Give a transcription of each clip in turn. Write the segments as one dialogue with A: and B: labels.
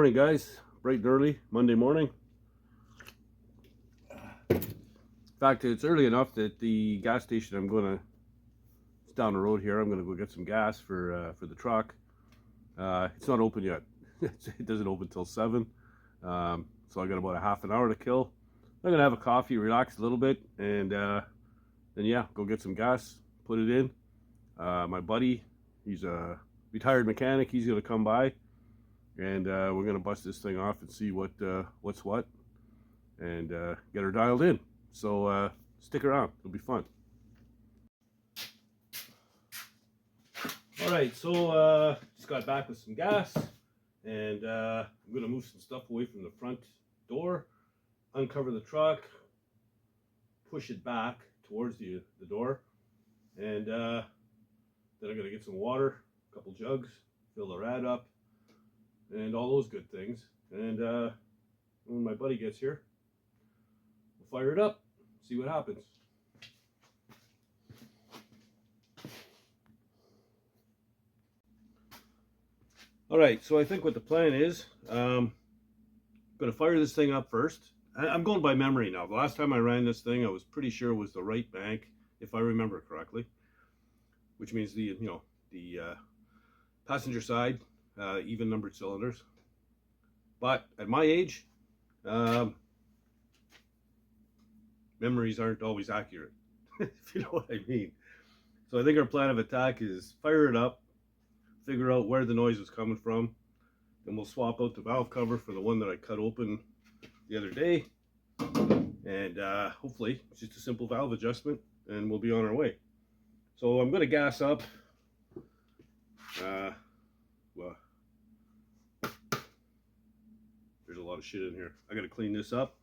A: Morning, guys. Bright and early, Monday morning. In fact, it's early enough that the gas station it's down the road here. I'm gonna go get some gas for the truck. It's not open yet. It doesn't open till 7. So I got about a half an hour to kill. I'm gonna have a coffee, relax a little bit, and then yeah, go get some gas, put it in. My buddy, he's a retired mechanic. He's gonna come by, and we're gonna bust this thing off and see what's what, and get her dialed in. So stick around, it'll be fun. All right, so just got back with some gas, and I'm gonna move some stuff away from the front door, uncover the truck, push it back towards the door, and then I'm gonna get some water, a couple jugs, fill the rad up, and all those good things. And when my buddy gets here, we'll fire it up, see what happens. All right, so I think what the plan is, I'm going to fire this thing up first. I'm going by memory now. The last time I ran this thing, I was pretty sure it was the right bank, if I remember correctly, which means the passenger side, even numbered cylinders. But at my age, memories aren't always accurate, if you know what I mean. So I think our plan of attack is fire it up, figure out where the noise was coming from, then we'll swap out the valve cover for the one that I cut open the other day, and hopefully it's just a simple valve adjustment and we'll be on our way. So I'm going to gas up. Well, there's a lot of shit in here. I got to clean this up.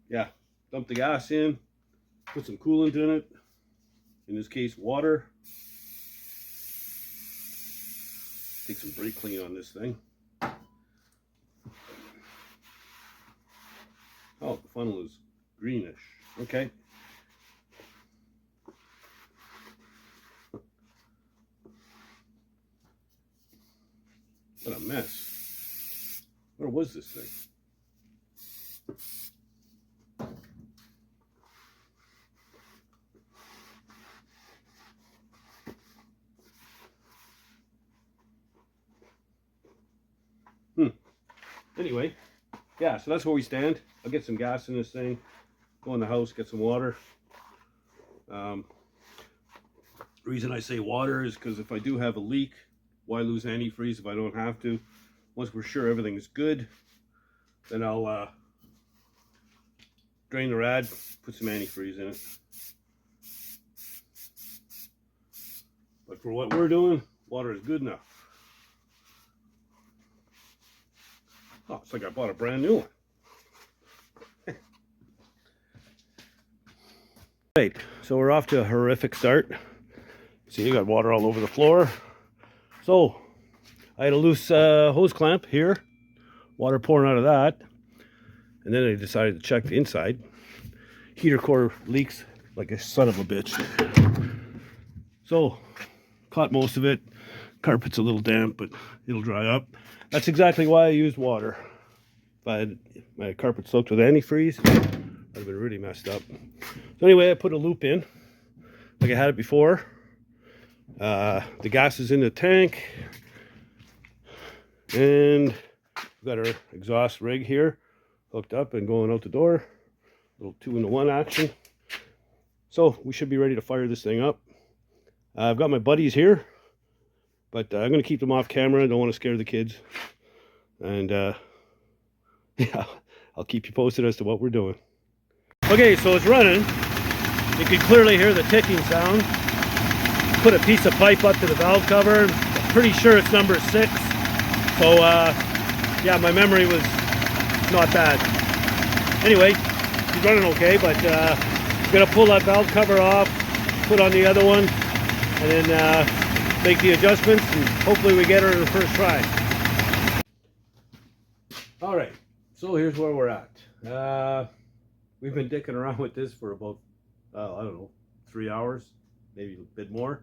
A: Yeah, dump the gas in, put some coolant in it, in this case water. Take some brake clean on this thing. Oh, the funnel is greenish. Okay. What a mess. Where was this thing? Anyway, yeah, so that's where we stand. I'll get some gas in this thing, go in the house, get some water. The reason I say water is because if I do have a leak, why lose antifreeze if I don't have to? Once we're sure everything is good, then I'll drain the rad, put some antifreeze in it. But for what we're doing, water is good enough. Oh, it's like I bought a brand new one. Right, so we're off to a horrific start. See, you got water all over the floor. So, I had a loose hose clamp here, water pouring out of that, and then I decided to check the inside. Heater core leaks like a son of a bitch. So, caught most of it. Carpet's a little damp, but it'll dry up. That's exactly why I used water. If I had my carpet soaked with antifreeze, I'd have been really messed up. So anyway, I put a loop in, like I had it before. The gas is in the tank, and we've got our exhaust rig here hooked up and going out the door. Little 2-in-1 action. So we should be ready to fire this thing up. I've got my buddies here, but I'm going to keep them off camera. I don't want to scare the kids. And yeah, I'll keep you posted as to what we're doing. Okay, so it's running. You can clearly hear the ticking sound. Put a piece of pipe up to the valve cover. I'm pretty sure it's number 6. So yeah, my memory was not bad. Anyway, he's running okay, but I'm gonna pull that valve cover off, put on the other one, and then make the adjustments, and hopefully we get her in the first try. All right, so here's where we're at. We've been dicking around with this for about, I don't know, 3 hours, maybe a bit more.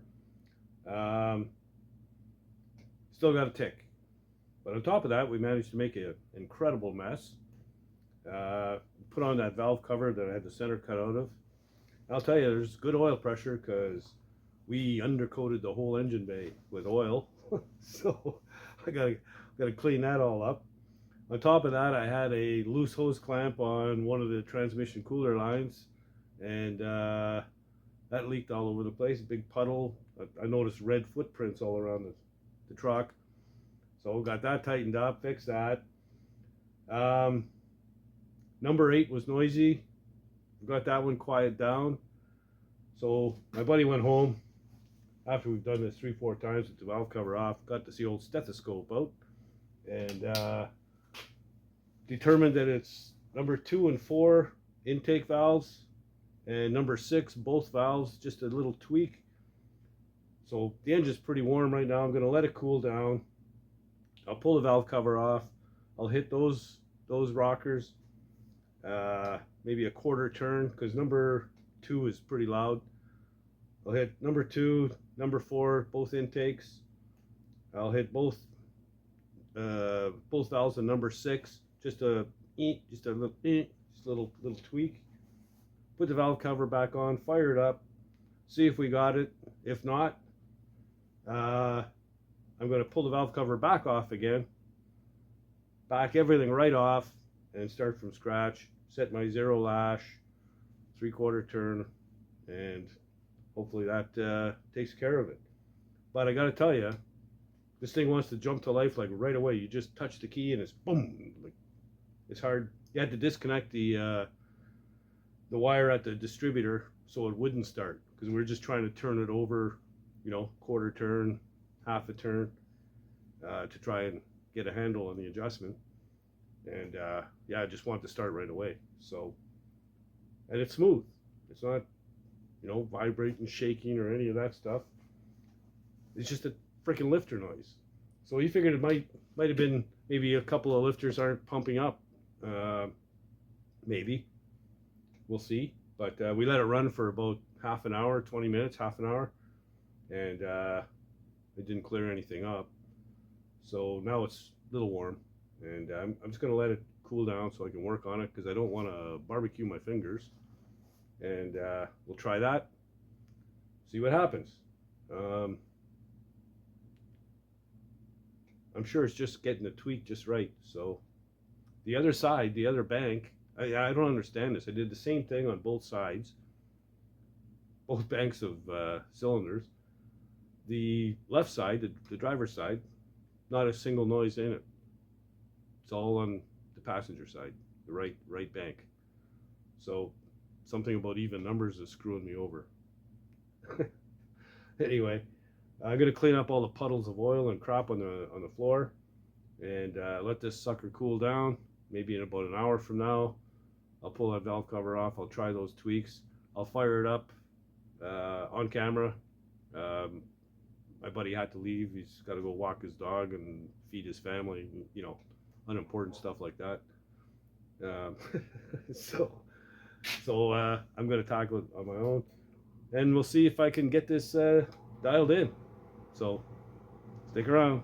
A: Still still got a tick. But on top of that, we managed to make an incredible mess. Put on that valve cover that I had the center cut out of. I'll tell you, there's good oil pressure because we undercoated the whole engine bay with oil. So I gotta clean that all up. On top of that, I had a loose hose clamp on one of the transmission cooler lines, and that leaked all over the place. A big puddle. I noticed red footprints all around the truck. So got that tightened up, fixed that. Number 8 was noisy. Got that one quiet down. So my buddy went home after we've done this 3-4 times with the valve cover off. Got to see old stethoscope out, and determined that it's number 2 and 4 intake valves, and number 6 both valves, just a little tweak. So the engine's pretty warm right now. I'm going to let it cool down. I'll pull the valve cover off. I'll hit those rockers, maybe a quarter turn, because number 2 is pretty loud. I'll hit number 2, number 4, both intakes. I'll hit both valves on number 6, just a little tweak. Put the valve cover back on, fire it up, see if we got it. If not, I'm going to pull the valve cover back off again, back everything right off, and start from scratch. Set my 0 lash, 3/4 turn, and hopefully that takes care of it. But I got to tell you, this thing wants to jump to life like right away. You just touch the key and it's boom. Like, it's hard. You had to disconnect the wire at the distributor so it wouldn't start, because we were just trying to turn it over, you know, quarter turn, half a turn, to try and get a handle on the adjustment. And yeah, I just want to start right away. So, and it's smooth. It's not, you know, vibrating, shaking, or any of that stuff. It's just a freaking lifter noise. So he figured it might have been maybe a couple of lifters aren't pumping up. Maybe. We'll see. But we let it run for about half an hour, 20 minutes, half an hour, and it didn't clear anything up. So now it's a little warm, and I'm just going to let it cool down so I can work on it, because I don't want to barbecue my fingers. And we'll try that, see what happens. I'm sure it's just getting the tweak just right. So the other side, the other bank, I don't understand this. I did the same thing on both sides, both banks of cylinders. The left side, the driver's side, not a single noise in it. It's all on the passenger side, the right bank. So something about even numbers is screwing me over. Anyway, I'm gonna clean up all the puddles of oil and crap on the floor, and let this sucker cool down. Maybe in about an hour from now, I'll pull that valve cover off. I'll try those tweaks. I'll fire it up on camera. My buddy had to leave. He's got to go walk his dog and feed his family, you know, unimportant stuff like that. So I'm going to tackle it on my own, and we'll see if I can get this dialed in. So stick around.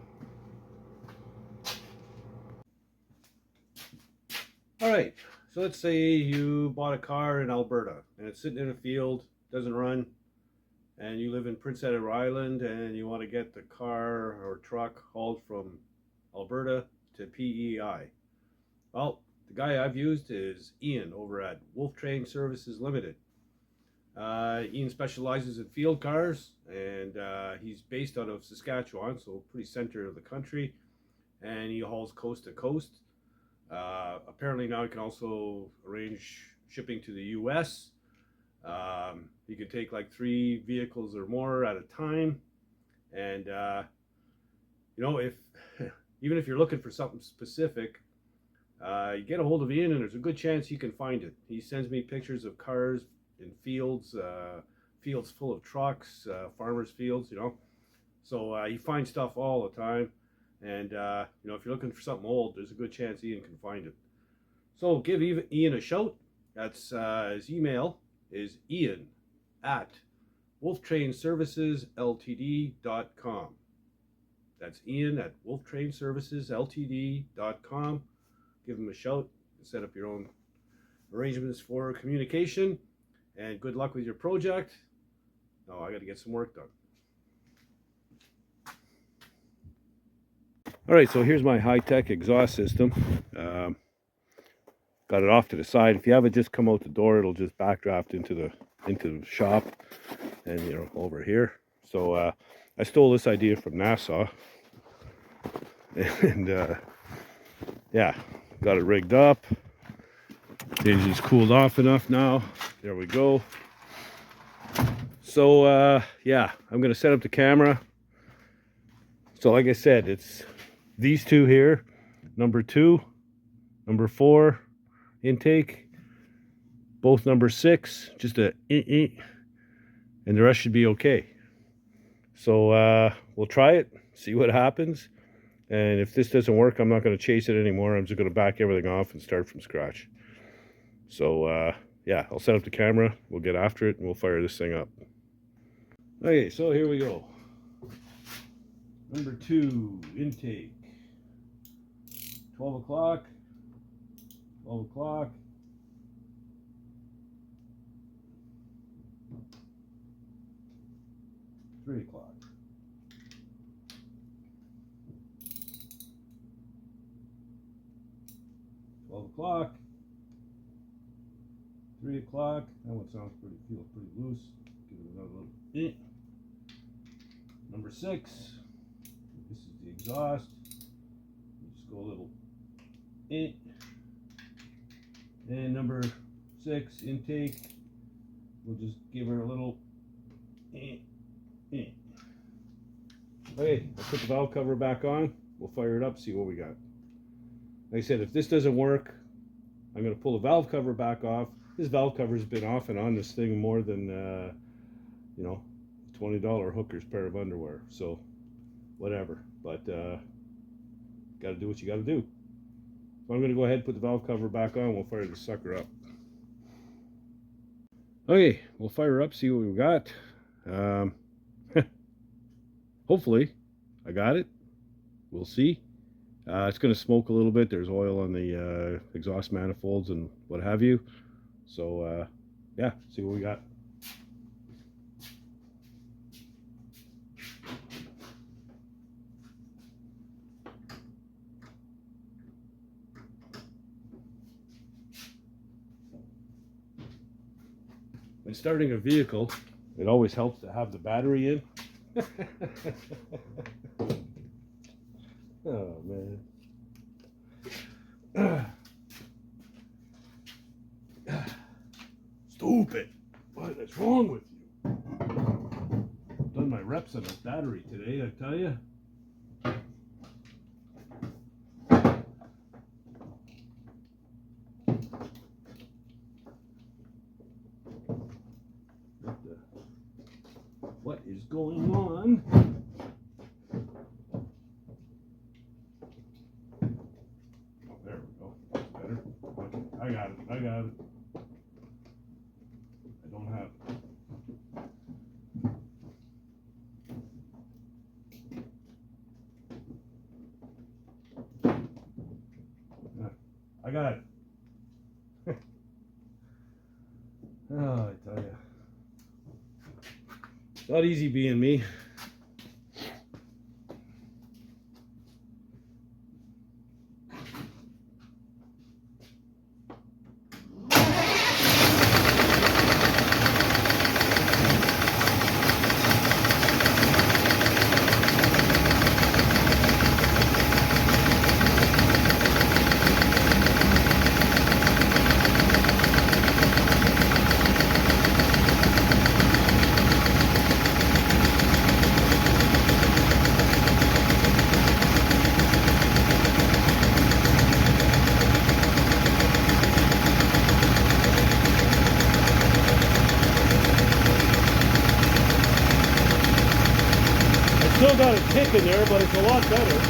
A: All right, so let's say you bought a car in Alberta and it's sitting in a field, doesn't run, and you live in Prince Edward Island and you want to get the car or truck hauled from Alberta to PEI. Well, the guy I've used is Ian over at Wolf Train Services Limited. Ian specializes in field cars, and he's based out of Saskatchewan, so pretty center of the country, and he hauls coast to coast. Apparently now he can also arrange shipping to the US. He can take like 3 vehicles or more at a time, and you know, if even if you're looking for something specific, you get a hold of Ian and there's a good chance you can find it. He sends me pictures of cars in fields, fields full of trucks, farmers' fields, you know. So you find stuff all the time, and you know, if you're looking for something old, there's a good chance Ian can find it. So give Ian a shout. That's his email is Ian@wolftrainservicesltd.com. That's Ian at wolftrainservicesltd.com. Give them a shout and set up your own arrangements for communication. And good luck with your project. Oh, I got to get some work done. All right, so here's my high-tech exhaust system. Got it off to the side. If you have it just come out the door, it'll just backdraft into the shop, and over here. So I stole this idea from NASA, and yeah, got it rigged up. The engine's cooled off enough now. There we go. So yeah, I'm gonna set up the camera. So like I said, it's these two here, number 2, number 4 intake, both number 6, just a and the rest should be okay. So we'll try it, see what happens, and if this doesn't work, I'm not going to chase it anymore. I'm just going to back everything off and start from scratch. So yeah, I'll set up the camera, we'll get after it, and we'll fire this thing up. Okay, so here we go. Number 2 intake, 12 o'clock, 12 o'clock, 3 o'clock, 12 o'clock, 3 o'clock. That one sounds feels pretty loose. Give it another little bit. Number 6. This is the exhaust. Just go a little and number 6 intake. We'll just give her a little Okay, I'll put the valve cover back on. We'll fire it up, see what we got. Like I said, if this doesn't work, I'm going to pull the valve cover back off. This valve cover has been off and on this thing more than $20 hooker's pair of underwear. So whatever, but got to do what you got to do. So I'm going to go ahead and put the valve cover back on. We'll fire the sucker up. Okay, we'll fire up, see what we've got. Hopefully I got it. We'll see. It's going to smoke a little bit. There's oil on the exhaust manifolds and what have you. So yeah, see what we got. When starting a vehicle, it always helps to have the battery in. Oh man. Stupid. What is wrong with you? I've done my reps on this battery today, I tell you. What is going on? Oh, there we go. That's better. Okay, I got it. I don't have it. I got it. Oh, I tell you. Not easy being me. Still got a kick in there, but it's a lot better.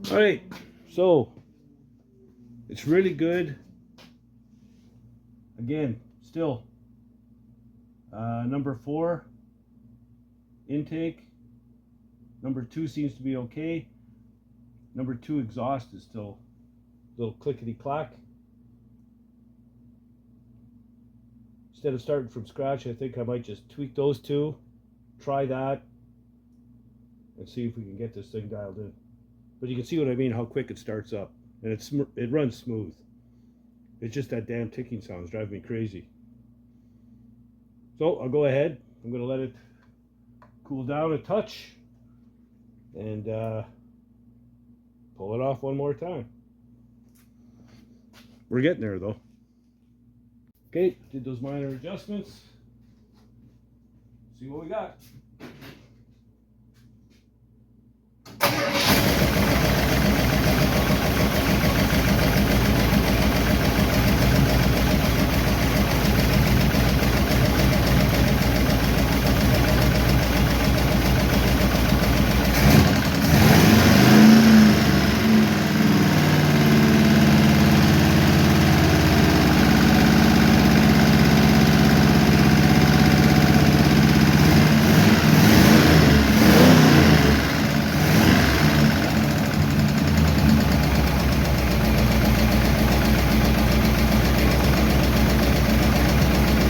A: All right, so it's really good. Again, still number 4 intake. Number 2 seems to be okay. Number 2 exhaust is still a little clickety clack. Instead of starting from scratch, I think I might just tweak those two, try that, and see if we can get this thing dialed in. But you can see what I mean, how quick it starts up, and it runs smooth. It's just that damn ticking sound is driving me crazy. So I'll go ahead. I'm going to let it cool down a touch and pull it off one more time. We're getting there though. Okay, did those minor adjustments. See what we got.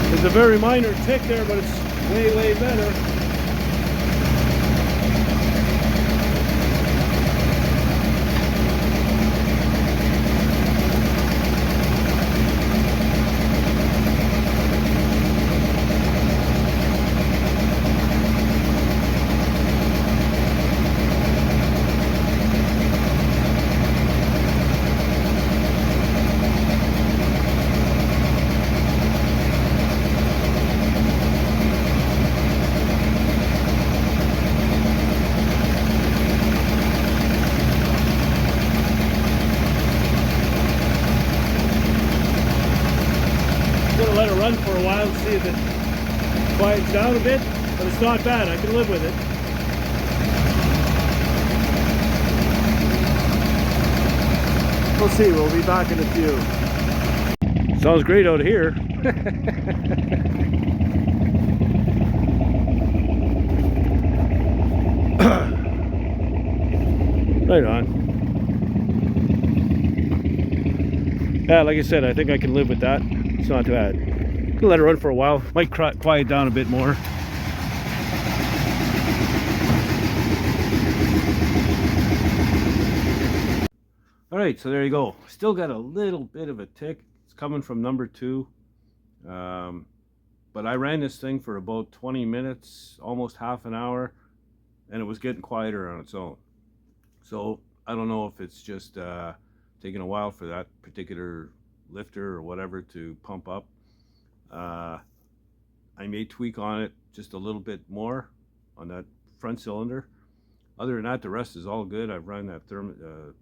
A: It's a very minor tick there, but it's way, way better. Let it run for a while and see if it quiets down a bit, but it's not bad. I can live with it. We'll see. We'll be back in a few. Sounds great out here. Right on. Yeah, like I said, I think I can live with that. It's not too bad. Gonna let it run for a while. Might quiet down a bit more. All right, so there you go. Still got a little bit of a tick. It's coming from number 2. But I ran this thing for about 20 minutes, almost half an hour, and it was getting quieter on its own. So I don't know if it's just taking a while for that particular lifter or whatever to pump up. I may tweak on it just a little bit more on that front cylinder. Other than that, the rest is all good. I've run that the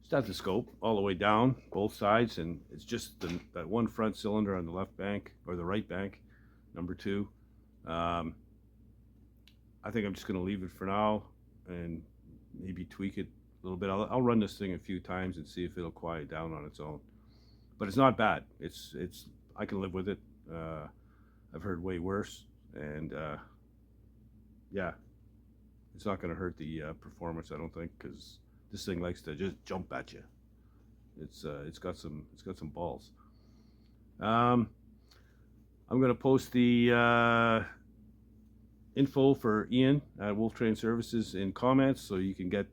A: stethoscope all the way down both sides, and it's just that one front cylinder on the left bank or the right bank, number 2. I think I'm just going to leave it for now and maybe tweak it a little bit. I'll run this thing a few times and see if it'll quiet down on its own. But it's not bad. It's I can live with it. I've heard way worse, and yeah, it's not going to hurt the performance, I don't think, because this thing likes to just jump at you. It's got some balls. I'm going to post the info for Ian at Wolf Train Services in comments, so you can get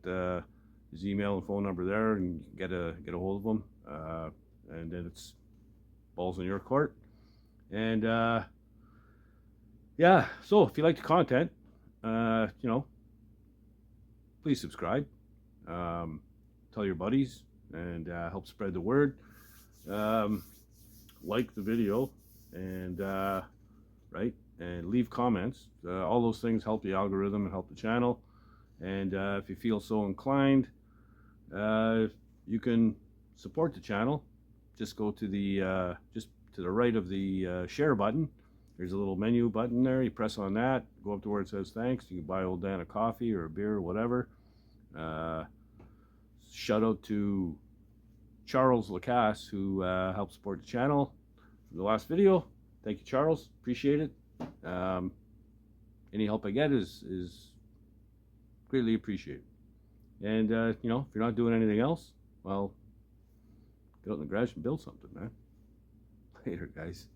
A: his email and phone number there, and get a hold of him. And then it's balls in your court. And yeah, so if you like the content, please subscribe, tell your buddies, and help spread the word. Like the video, and and leave comments. All those things help the algorithm and help the channel. And if you feel so inclined, you can support the channel. Just go to the right of the share button There's a little menu button there. You press on that, go up to where it says thanks. You can buy old Dan a coffee or a beer or whatever. Shout out to Charles Lacasse, who helped support the channel for the last video. Thank you, Charles. Appreciate it. Any help I get is greatly appreciated. And you know, if you're not doing anything else, well, get out in the garage and build something, man. Later, guys.